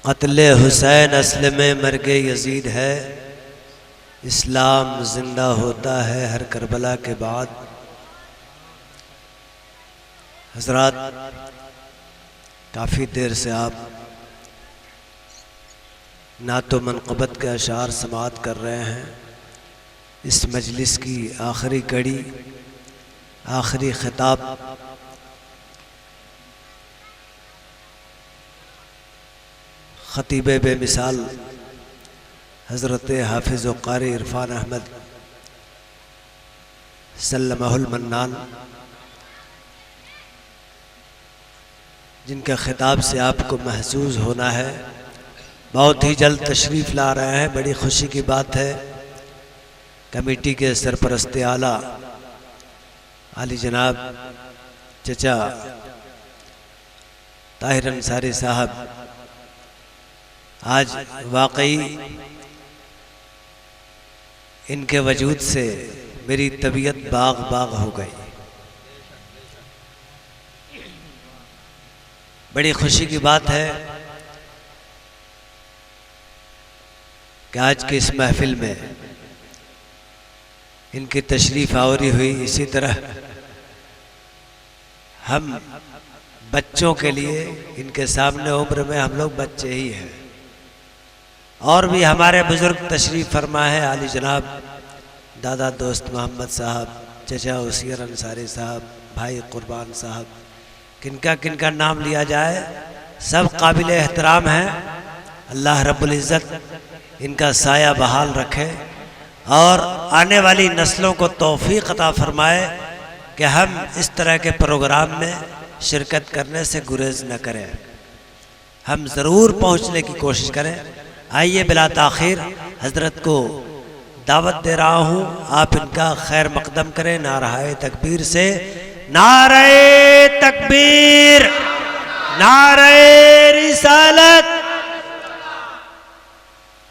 क़त्ल हुसैन अस्ल में मर्गे यजीद है, इस्लाम जिंदा होता है हर करबला के बाद। हजरात, काफ़ी देर से आप नातो मनक़बत के अशार समाअत कर रहे हैं। इस मजलिस की आखिरी कड़ी, आखिरी ख़िताब ख़तीब बेमिसाल हज़रत हाफिज़ व क़ारी इरफ़ान अहमद सल्लमहुल मन्नान, जिनके ख़िताब से आपको महसूस होना है, बहुत ही जल्द तशरीफ़ ला रहे हैं। बड़ी खुशी की बात है। कमेटी के सरपरस्त आला आली जनाब चचा ताहिर अंसारी साहब आज वाकई इनके वजूद से मेरी तबीयत बाग बाग हो गई। बड़ी खुशी की बात है कि आज की इस महफिल में इनकी तशरीफ़ आवरी हुई। इसी तरह हम बच्चों के लिए, इनके सामने उम्र में हम लोग बच्चे ही हैं, और भी हमारे बुज़ुर्ग तशरीफ़ फरमा है। आली जनाब दादा दोस्त मोहम्मद साहब, चचा उसीर अंसारी साहब, भाई कुर्बान साहब, किनका नाम लिया जाए सब काबिल एहतराम हैं। अल्लाह रब्बुल इज़्ज़त इनका साया बहाल रखे और आने वाली नस्लों को तौफ़ीक़ अता फ़रमाए कि हम इस तरह के प्रोग्राम में शिरकत करने से गुरेज न करें, हम ज़रूर पहुँचने की कोशिश करें। आइए बिला ताख़ीर हज़रत को दावत दे रहा हूँ, आप इनका खैर मक़दम करें नाराए तकबीर से। नारे तकबीर, नारे रिसालत।